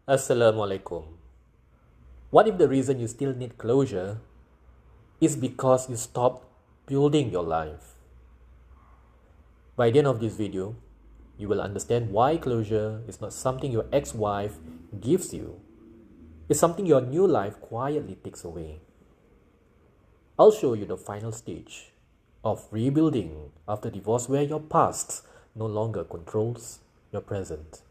Assalamu alaikum. What if the reason you still need closure is because you stopped building your life? By the end of this video, you will understand why closure is not something your ex-wife gives you. It's something your new life quietly takes away. I'll show you the final stage of rebuilding after divorce where your past no longer controls your present.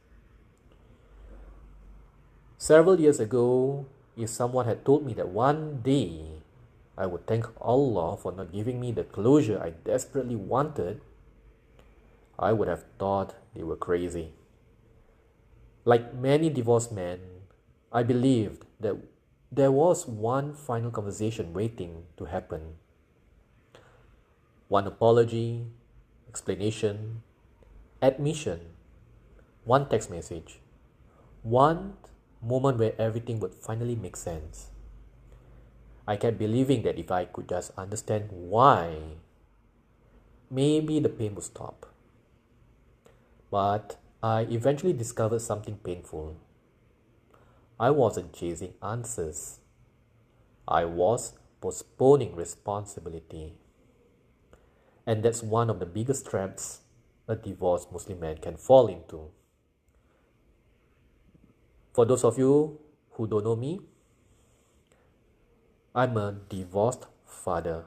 Several years ago, if someone had told me that one day I would thank Allah for not giving me the closure I desperately wanted, I would have thought they were crazy. Like many divorced men, I believed that there was one final conversation waiting to happen. One apology, explanation, admission, one text message, one moment where everything would finally make sense. I kept believing that if I could just understand why, maybe the pain would stop. But I eventually discovered something painful. I wasn't chasing answers. I was postponing responsibility. And that's one of the biggest traps a divorced Muslim man can fall into. For those of you who don't know me, I'm a divorced father.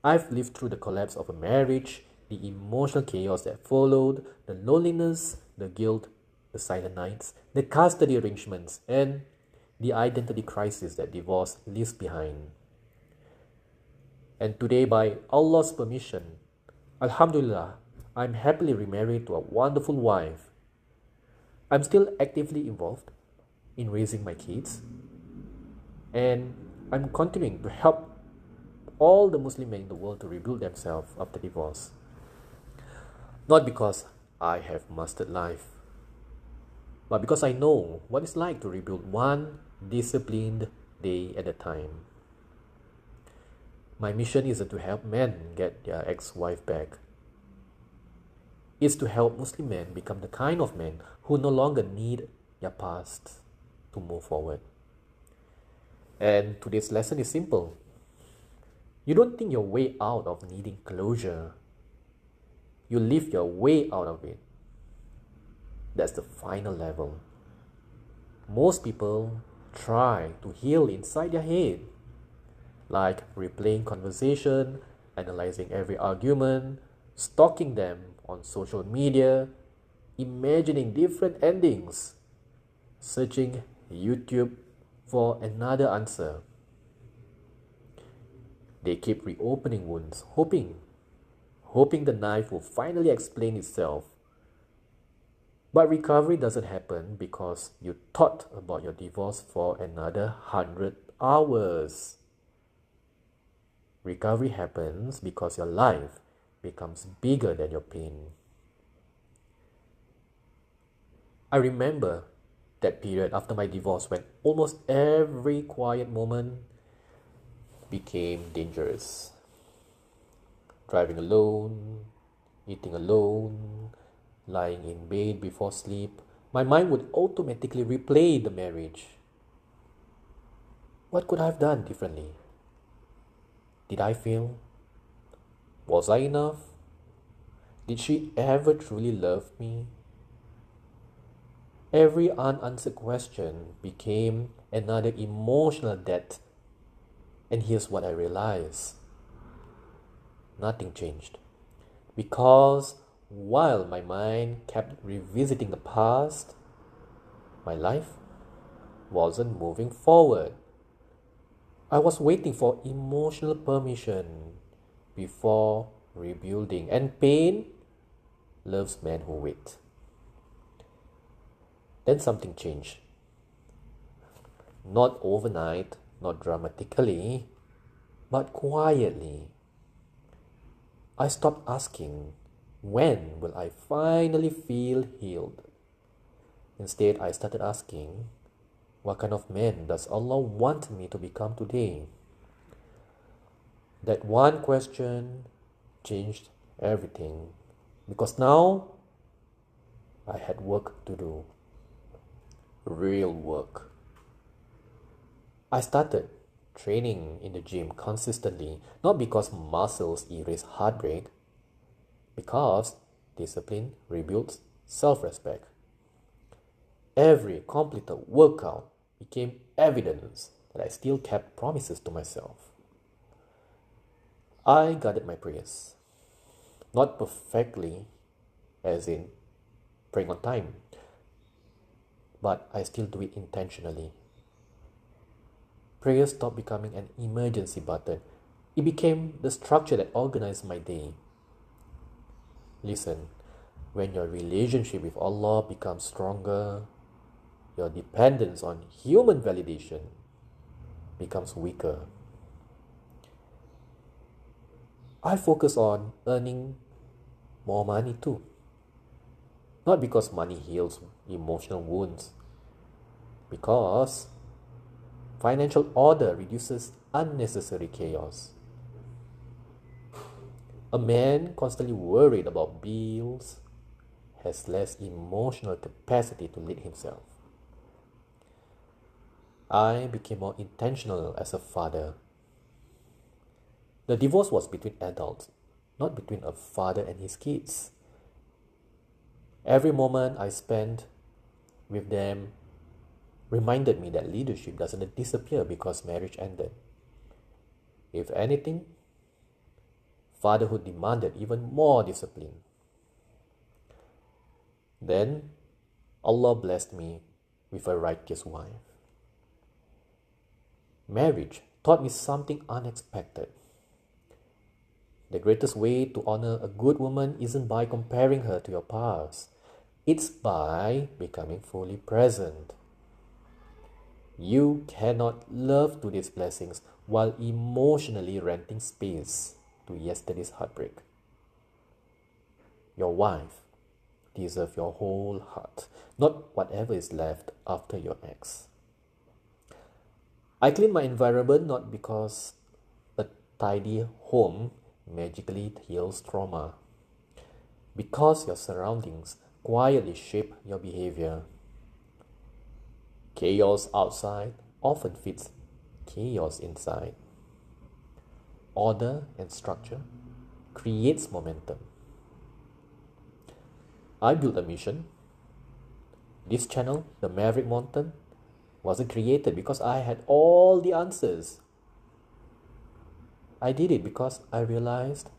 I've lived through the collapse of a marriage, the emotional chaos that followed, the loneliness, the guilt, the silent nights, the custody arrangements, and the identity crisis that divorce leaves behind. And today, by Allah's permission, Alhamdulillah, I'm happily remarried to a wonderful wife. I'm still actively involved in raising my kids, and I'm continuing to help all the Muslim men in the world to rebuild themselves after divorce. Not because I have mastered life, but because I know what it's like to rebuild one disciplined day at a time. My mission isn't to help men get their ex-wife back. It's to help Muslim men become the kind of men who no longer need their past to move forward. And today's lesson is simple. You don't think your way out of needing closure. You live your way out of it. That's the final level. Most people try to heal inside their head, like replaying conversation, analyzing every argument, stalking them on social media, imagining different endings, searching YouTube for another answer. They keep reopening wounds, hoping the knife will finally explain itself. But recovery doesn't happen because you thought about your divorce for another 100 hours. Recovery happens because your life becomes bigger than your pain. I remember that period after my divorce when almost every quiet moment became dangerous. Driving alone, eating alone, lying in bed before sleep, my mind would automatically replay the marriage. What could I have done differently? Did I fail? Was I enough? Did she ever truly love me? Every unanswered question became another emotional debt. And here's what I realized. Nothing changed. Because while my mind kept revisiting the past, my life wasn't moving forward. I was waiting for emotional permission before rebuilding. And pain loves men who wait. Then something changed. Not overnight, not dramatically, but quietly. I stopped asking, when will I finally feel healed? Instead, I started asking, what kind of man does Allah want me to become today? That one question changed everything, because now I had work to do. real work. I started training in the gym consistently, not because muscles erase heartbreak, because discipline rebuilds self-respect. Every completed workout became evidence that I still kept promises to myself. I guarded my prayers, not perfectly, as in praying on time, but I still do it intentionally. Prayer stopped becoming an emergency button. It became the structure that organized my day. Listen, when your relationship with Allah becomes stronger, your dependence on human validation becomes weaker. I focus on earning more money too. Not because money heals emotional wounds, because financial order reduces unnecessary chaos. A man constantly worried about bills has less emotional capacity to lead himself. I became more intentional as a father. The divorce was between adults, not between a father and his kids. Every moment I spent with them reminded me that leadership doesn't disappear because marriage ended. If anything, fatherhood demanded even more discipline. Then Allah blessed me with a righteous wife. Marriage taught me something unexpected. The greatest way to honor a good woman isn't by comparing her to your past. It's by becoming fully present. You cannot love today's blessings while emotionally renting space to yesterday's heartbreak. Your wife deserves your whole heart, not whatever is left after your ex. I clean my environment not because a tidy home magically heals trauma, because your surroundings quietly shape your behavior. Chaos outside often fits chaos inside. Order and structure creates momentum. I built a mission. This channel, the Maverick Mountain, wasn't created because I had all the answers. I did it because I realized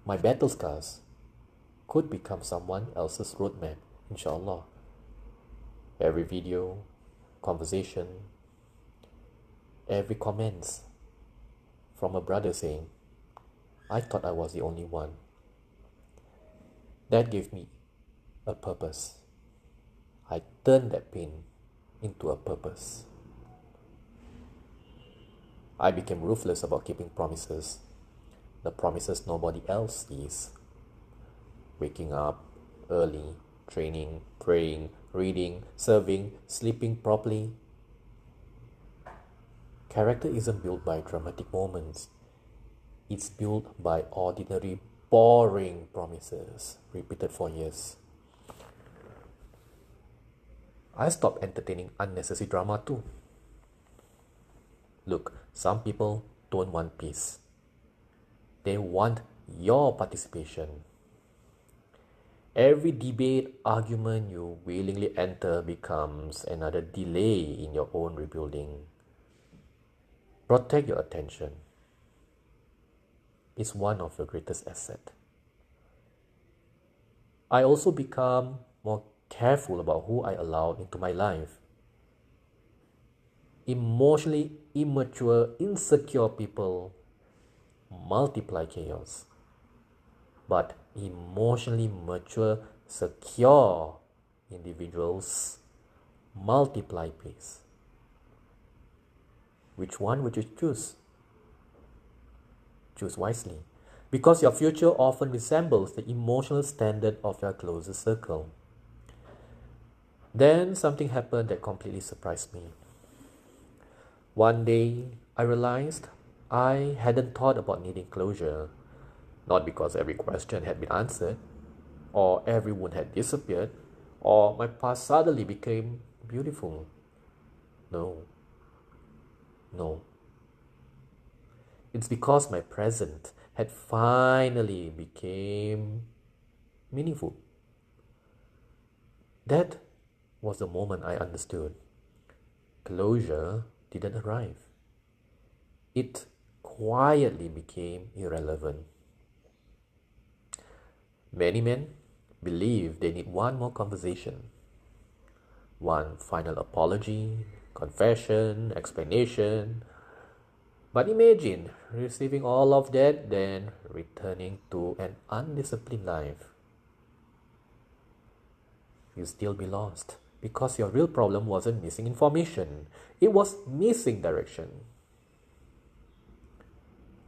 my battle scars could become someone else's roadmap, inshallah. Every video, conversation, every comments from a brother saying, I thought I was the only one. That gave me a purpose. I turned that pain into a purpose. I became ruthless about keeping promises, the promises nobody else sees. Waking up early, training, praying, reading, serving, sleeping properly. Character isn't built by dramatic moments. It's built by ordinary, boring promises repeated for years. I stopped entertaining unnecessary drama too. Look, some people don't want peace. They want your participation. Every debate, argument you willingly enter becomes another delay in your own rebuilding. Protect your attention. It's one of your greatest assets. I also become more careful about who I allow into my life. Emotionally immature, insecure people multiply chaos. But emotionally mature, secure individuals multiply peace. Which one would you choose? Choose wisely, because your future often resembles the emotional standard of your closest circle. Then something happened that completely surprised me. One day, I realized I hadn't thought about needing closure, not because every question had been answered, or every wound had disappeared, or my past suddenly became beautiful. No. No. It's because my present had finally became meaningful. That was the moment I understood. Closure didn't arrive. It quietly became irrelevant. Many men believe they need one more conversation, one final apology, confession, explanation. But imagine receiving all of that, then returning to an undisciplined life. You'll still be lost because your real problem wasn't missing information, it was missing direction.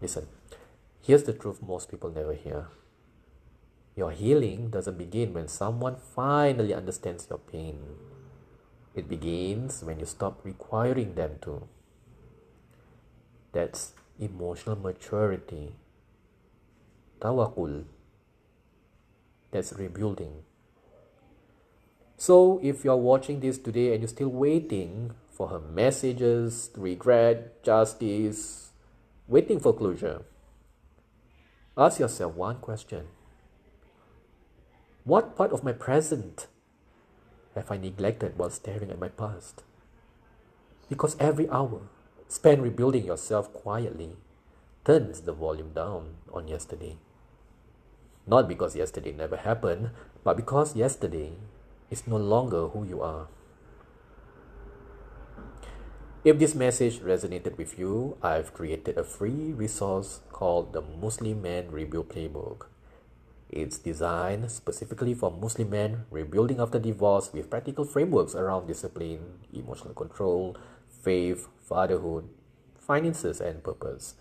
Listen, here's the truth most people never hear. Your healing doesn't begin when someone finally understands your pain. It begins when you stop requiring them to. That's emotional maturity. Tawakul. That's rebuilding. So, if you're watching this today and you're still waiting for her messages, regret, justice, waiting for closure, ask yourself one question. What part of my present have I neglected while staring at my past? Because every hour spent rebuilding yourself quietly turns the volume down on yesterday. Not because yesterday never happened, but because yesterday is no longer who you are. If this message resonated with you, I've created a free resource called the Muslim Man Rebuild Playbook. It's designed specifically for Muslim men rebuilding after divorce with practical frameworks around discipline, emotional control, faith, fatherhood, finances, and purpose.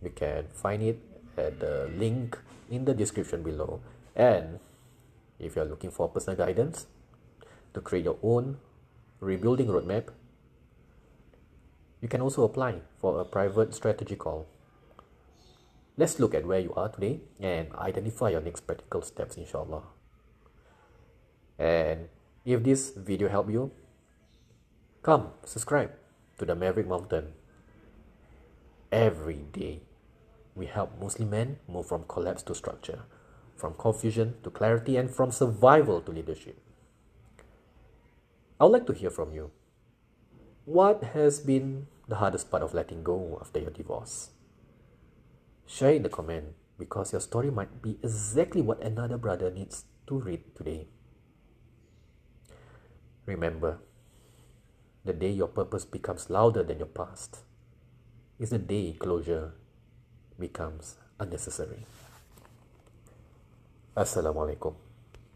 You can find it at the link in the description below. And if you're looking for personal guidance to create your own rebuilding roadmap, you can also apply for a private strategy call. Let's look at where you are today and identify your next practical steps, inshallah. And if this video helped you, come subscribe to the Maverick Mountain. Every day, we help Muslim men move from collapse to structure, from confusion to clarity, and from survival to leadership. I would like to hear from you. What has been the hardest part of letting go after your divorce? Share in the comment because your story might be exactly what another brother needs to read today. Remember, the day your purpose becomes louder than your past is the day closure becomes unnecessary. Assalamualaikum.